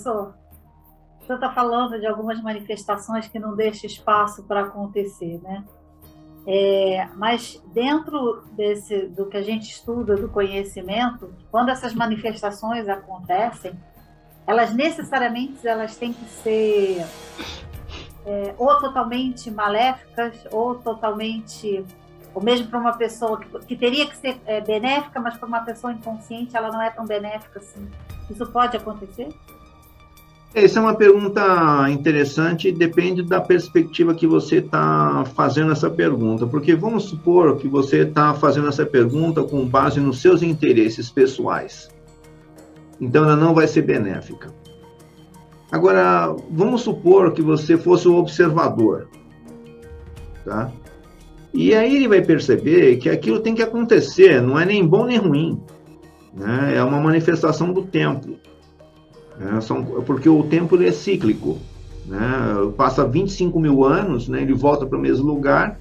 professor, você está falando de algumas manifestações que não deixam espaço para acontecer, né? Mas dentro do que a gente estuda, do conhecimento, quando essas manifestações acontecem, elas necessariamente têm que ser ou totalmente maléficas, ou totalmente, ou mesmo para uma pessoa que teria que ser benéfica, mas para uma pessoa inconsciente ela não é tão benéfica assim. Isso pode acontecer? Essa é uma pergunta interessante, depende da perspectiva que você está fazendo essa pergunta, porque vamos supor que você está fazendo essa pergunta com base nos seus interesses pessoais. Então, ela não vai ser benéfica. Agora, vamos supor que você fosse o observador, tá? E aí ele vai perceber que aquilo tem que acontecer, não é nem bom nem ruim, né? É uma manifestação do tempo. Porque o tempo ele é cíclico, né? Passa 25 mil anos, né? Ele volta para o mesmo lugar,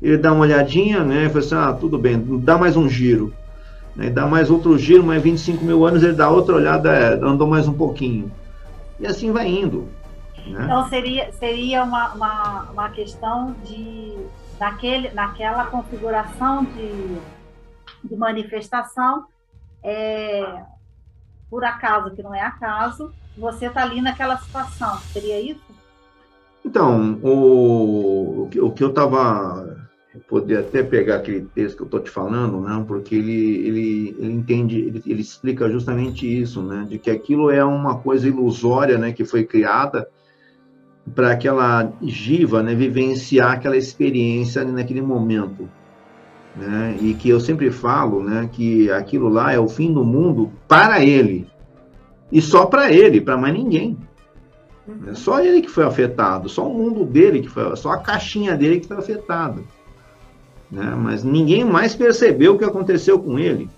ele dá uma olhadinha, né? Fala assim, tudo bem, dá mais um giro, né? Dá mais outro giro, mais 25 mil anos, ele dá outra olhada, andou mais um pouquinho. E assim vai indo. Né? Então, seria uma questão naquela configuração de manifestação, por acaso, que não é acaso, você está ali naquela situação. Seria isso? Então, o que eu estava... Poder até pegar aquele texto que eu estou te falando, né? Porque ele entende, ele explica justamente isso, né? De que aquilo é uma coisa ilusória, né? Que foi criada para aquela Jiva, né? Vivenciar aquela experiência naquele momento. Né? E que eu sempre falo, né? Que aquilo lá é o fim do mundo para ele. E só para ele, para mais ninguém. Só ele que foi afetado, só o mundo dele que foi, só a caixinha dele que foi afetada. Né? Mas ninguém mais percebeu o que aconteceu com ele.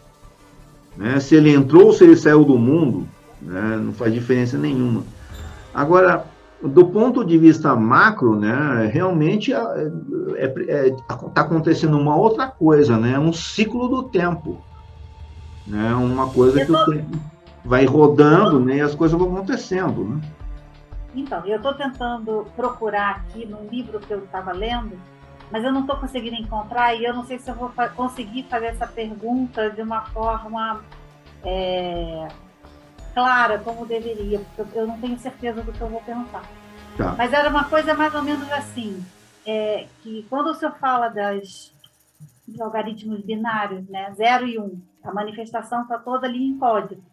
Né? Se ele entrou ou se ele saiu do mundo, né? Não faz diferença nenhuma. Agora, do ponto de vista macro, né? Realmente está acontecendo uma outra coisa, né? Um ciclo do tempo. Né? Uma coisa que o tempo vai rodando, né? E as coisas vão acontecendo. Né? Então, eu estou tentando procurar aqui no livro que eu estava lendo, mas eu não estou conseguindo encontrar, e eu não sei se eu vou conseguir fazer essa pergunta de uma forma clara, como deveria, porque eu não tenho certeza do que eu vou perguntar. Tá. Mas era uma coisa mais ou menos assim, que quando o senhor fala dos algoritmos binários, né, 0 e 1, a manifestação está toda ali em código.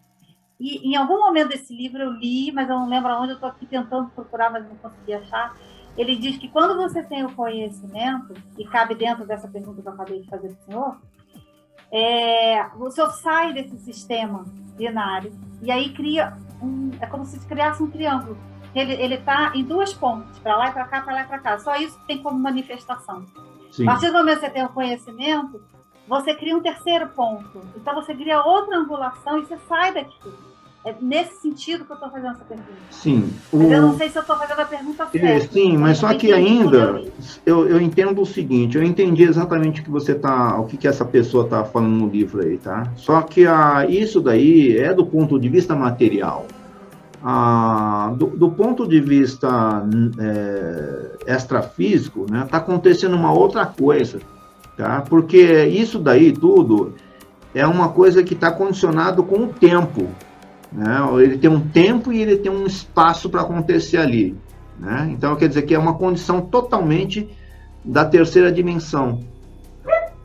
E em algum momento desse livro eu li, mas eu não lembro onde, eu estou aqui tentando procurar, mas não consegui achar. Ele diz que quando você tem o conhecimento, e cabe dentro dessa pergunta que eu acabei de fazer para o senhor, o senhor sai desse sistema binário e aí cria é como se criasse um triângulo. Ele está em duas pontes, para lá e para cá, para lá e para cá. Só isso tem como manifestação. Sim. A partir do momento que você tem o conhecimento, você cria um terceiro ponto. Então você cria outra angulação e você sai daquilo. É nesse sentido que eu estou fazendo essa pergunta. Sim. Mas eu não sei se eu estou fazendo a pergunta certa. Sim, mas só que ainda eu entendo o seguinte, eu entendi exatamente o que essa pessoa está falando no livro aí, tá? Só que isso daí é do ponto de vista material. Do ponto de vista extrafísico, né, está acontecendo uma outra coisa, tá? Porque isso daí tudo é uma coisa que está condicionado com o tempo. Né? Ele tem um tempo e ele tem um espaço para acontecer ali. Né? Então, quer dizer que é uma condição totalmente da terceira dimensão.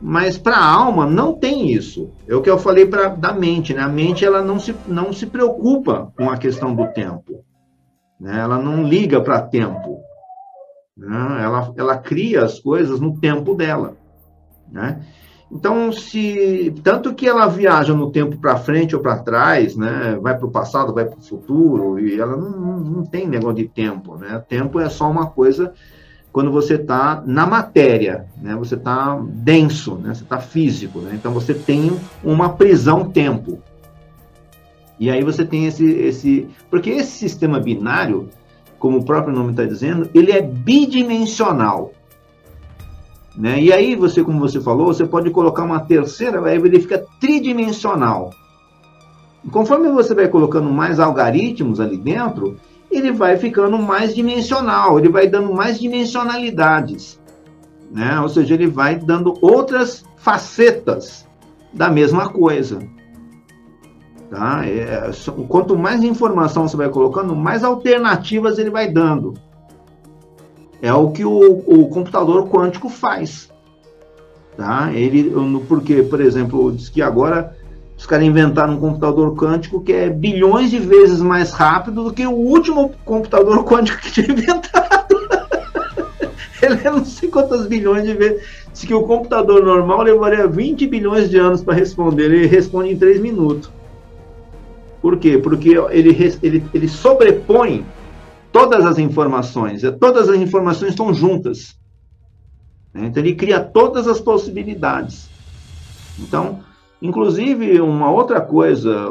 Mas para a alma não tem isso. É o que eu falei da mente. Né? A mente ela não se preocupa com a questão do tempo. Né? Ela não liga para tempo. Né? Ela cria as coisas no tempo dela. Né? Então, tanto que ela viaja no tempo para frente ou para trás, né? Vai para o passado, vai para o futuro, e ela não tem negócio de tempo. Né? Tempo é só uma coisa quando você está na matéria, né? Você está denso, né? Você está físico. Né? Então, você tem uma prisão-tempo. E aí você tem porque esse sistema binário, como o próprio nome está dizendo, ele é bidimensional. Né? E aí, como você falou, você pode colocar uma terceira, aí ele fica tridimensional. Conforme você vai colocando mais algoritmos ali dentro, ele vai ficando mais dimensional, ele vai dando mais dimensionalidades, né? Ou seja, ele vai dando outras facetas da mesma coisa. Tá? Quanto mais informação você vai colocando, mais alternativas ele vai dando. É o que o computador quântico faz. Tá? Porque, por exemplo, diz que agora os caras inventaram um computador quântico que é bilhões de vezes mais rápido do que o último computador quântico que tinha inventado. Ele é não sei quantas bilhões de vezes. Diz que o computador normal levaria 20 bilhões de anos para responder. Ele responde em 3 minutos. Por quê? Porque ele sobrepõe todas as informações estão juntas. Então, ele cria todas as possibilidades. Então, inclusive, uma outra coisa,